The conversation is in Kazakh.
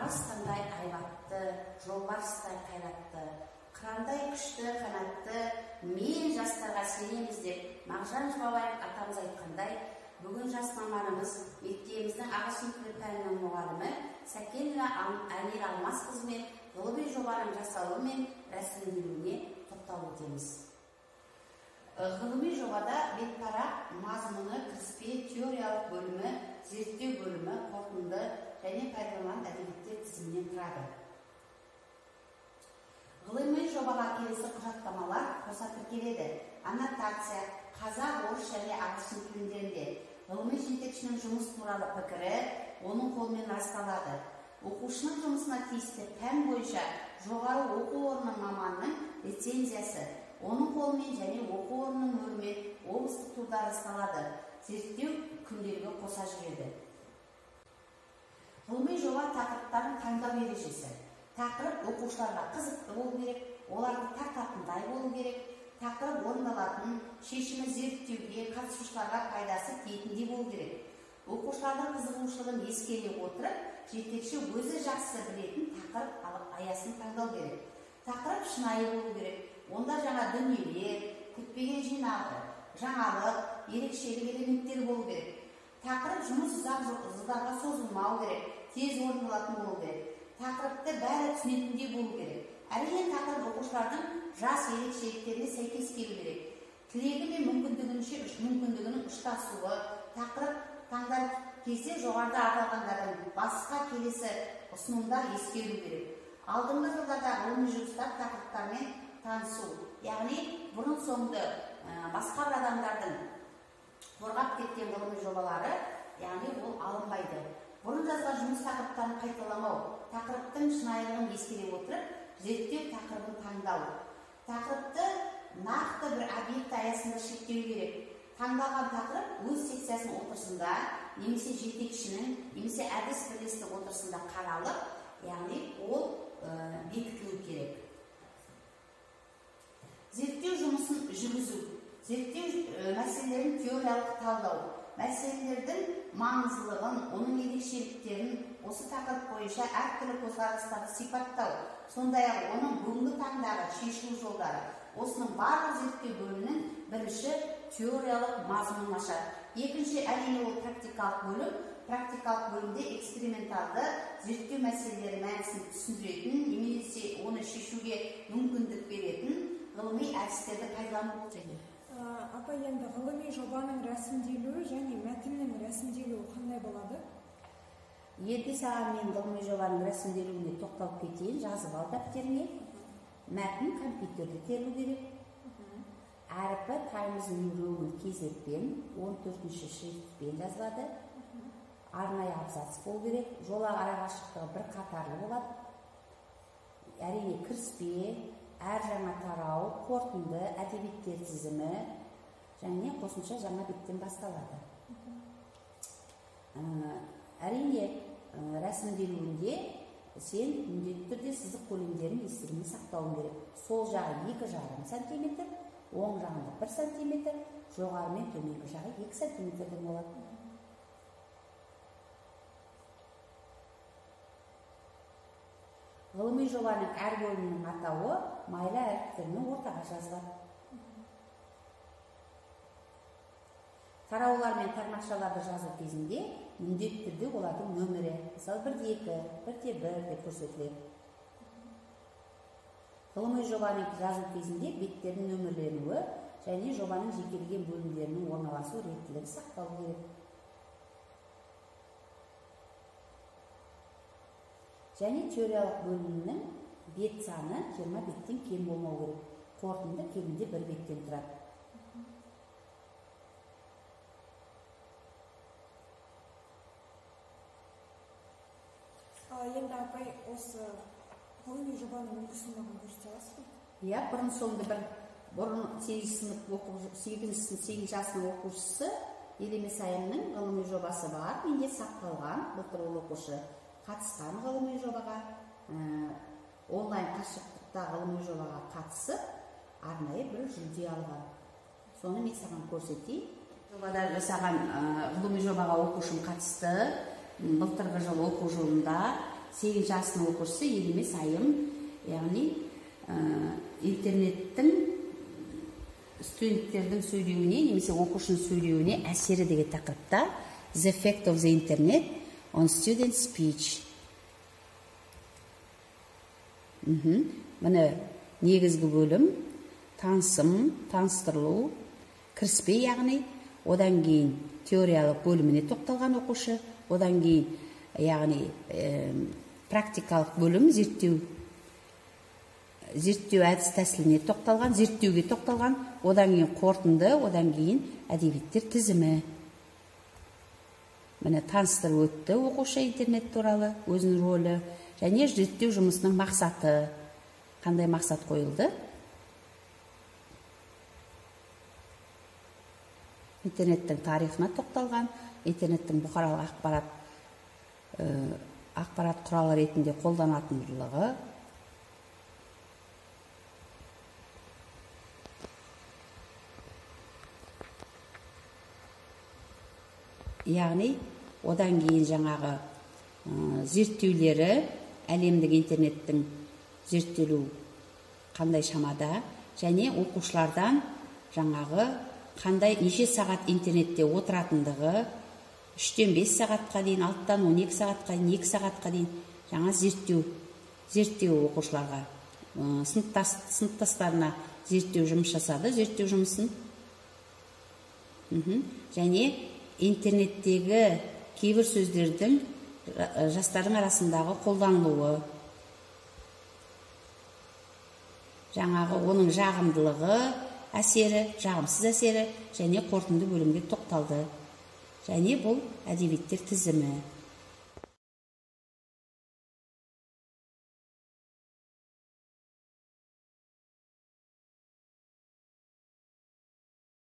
арыстандай айбатты, жолбарыстай қайратты, қырандай күшті, қанатты, мен жастарға сенеміз деп Мағжан Жұмабаев атамыз айтқандай, бүгін жас маманымыз мектебіміздің ағылшын тілі пәнінің мұғалімі Сәкенова Әмир Алмасқызымен ғылыми жобаның жасалуы мен рәсімделуіне тоқталып өтеміз. Ғылыми жобада бетпарақ мазмұны, кіріспе, теориялық бөлімі, зерттеу бөлімі, қорытынды және пайдаланылған әдебиеттер тізімінен тұрады. Ғылыми жобаға келесі құжаттамалар қоса тіркеледі. Аннотация, қазақ, орыс және ағылшын тілдерінде. Ғылыми жетекшінің жұмыс туралы пікірі оның қолымен расталады. Оқушының жұмысына тиісті пән бойынша жоғары оқу орнының маманының рецензиясы оның қолымен және оқу орнының мөрімен облыстық турда расталады. Зерттеу күнделігі қоса жүреді. Ғылыми жоба тақырыптарын таңдау ережесі. Тақырып оқушыларға қызықты болу керек, оларды тартатындай болу керек. Тақырып орындалатын, шешімі зерттеуге, қатысушыларға пайдасы тиетіндей болу керек. Оқушылардың қызығушылығын ескере отырып, жетекші өзі жақсы білетін тақырып аясын таңдау керек. Тақырып шынайы болу керек. Онда жаңа дүниелер, күтпеген жинағы, жаңалық, ерекшелік элементтері болу керек. Тақырып жұмыс ұзаққа созылмау керек, тез орындалатын болу керек. Тақырыпты бәрі түсінетіндей болу керек. Әрине тақырып оқушылардың жас ерекшеліктеріне сәйкес келу керек. Тілегі мен мүмкіндігінің ұштасуы, тақырып таңдар кезде жоғарыда аталғандардың басқа келесі ұсынымдар ескеру керек. Алдыңғы жылдарда ғылыми жұмыстар тақырыптармен танысу, яғни бұрын соңды басқа бір адамдардың қорғап кеткен ғылыми жобалары, яғни ол алынбайды. Бұрын жазған жұмыс тақырыптарын қайталамау, тақырыптың шынайылығын ескере отырып, зерттеу тақырыбын таңдау. Тақырыпты нақты бір объект аясында шектеу керек. Таңдалған тақырып өз секциясының отырысында, немесе жетекшінің, немесе әдіс бірлестік отырысында қаралып, яғни ол бекітілу керек. Зерттеу жұмысын жүргізу. Зерттеу мәселелерін теориялық талдау. Мәселелердің маңыздылығын, оның ерекшеліктерін осы тақырып бойынша әртүрлі көзқарастарды сипаттау, сондай-ақ оның бүгінгі таңдағы шешілу жолдары. Осының барлық зерттеу бөлімінің бірінші теориялық мазмұнын ашады. Екінші әрине ол практикалық бөлім. Практикалық бөлімде эксперименталды зерттеу мәселелері мәнісін түсіндіретін, немесе оны шешуге мүмкіндік беретін ғылыми әдістерді пайдалану болады. Апа, енді ғылыми жобаның рәсімделуі және мәтіннің рәсімделуі қандай болады? Енді саған мен ғылыми жобаның рәсімделуіне тоқталып кетейін, жазып ал дәптеріңе. Мәтін компьютерде терілу керек. Әріпі Times New Roman кезекпен 14-ші шрифтпен жазылады. Арнайы абзац болу керек. Жолақ арақашықтығы бір қатарлы болады. Әрине кіріспе, әр жаңа тарау, қорытынды, әдебиеттер тізімі және қосымша жаңа беттен басталады. Әрине рәсімделуінде сен міндетті түрде сызық көлемдерін есігіне сақтауың керек. Сол жағы 2,5 см, оң жағында 1 см, жоғары мен төменгі жағы 2 см болады. Ғылыми жобаның әр бөлімінің атауы майлы әріптермен ортаға жазылады. Тараулар мен тармақшаларды жазу кезінде міндетті түрде олардың нөмірі, мысалы 1-2, 1-1 деп көрсетіледі. Ғылыми жобаның жазу кезінде беттердің нөмірленуі және жобаның жекелеген бөлімдерінің орналасу реттілігі сақталу керек. Және теориялық бөлімнің бет саны 20 беттен кем болмау керек. Қорытынды кемінде 1 беттен тұрады. Енді апай осы ғылыми жобаның үлгісін маған көрсете аласыз ба? Иә, бұрын соңды бұрын 8 жасының оқушысы Елемес Айымның ғылыми жобасы бар. Менде сақталған, былтыр ол оқушы қатысқан ғылыми жобаға, онлайн қашықтықта ғылыми жобаға қатысып, арнайы бір жүлде алған. Соны мен саған көрсетейін. Жобада жасаған ғылыми жобаға оқушым қатысты. Былтырғы жыл оқу жылында 8 сынып оқушысы Елемес Айым, яғни интернеттің студенттердің сөйлеуіне немесе оқушының сөйлеуіне әсері деген тақырыпта The effect of the internet on student speech. Міне негізгі бөлім танысым, таныстырылу, кіріспе яғни, одан кейін теориялық бөліміне тоқталған оқушы, одан кейін яғни практикалық бөлім зерттеу әдіс тәсіліне тоқталған, зерттеуге тоқталған, одан кейін қорытынды, одан кейін әдебиеттер тізімі. Міне таныстырып өтті оқушы интернет туралы, өзінің рөлі, және зерттеу жұмысының мақсаты, қандай мақсат қойылды. Интернеттің тарихына тоқталған, интернеттің бұқаралық ақпарат құралы ретінде қолданатындығы, яғни одан кейін жаңағы зерттеулері, әлемдік интернеттің зерттелу қандай шамада, және оқушылардан жаңағы қандай неше сағат интернетте отыратындығы, 3-тен 5 сағатқа дейін, 6-тан 12 сағатқа дейін, 2 сағатқа дейін жаңа зерттеу оқушыларға, сыныптастарына зерттеу жұмыс жасады, зерттеу жұмысын. Және интернеттегі кейбір сөздердің жастардың арасындағы қолданылуы, жаңағы оның жағымдылығы, әсері, жағымсыз әсері, және қорытынды бөлімге тоқталды. Және бұл әдебиеттер тізімі.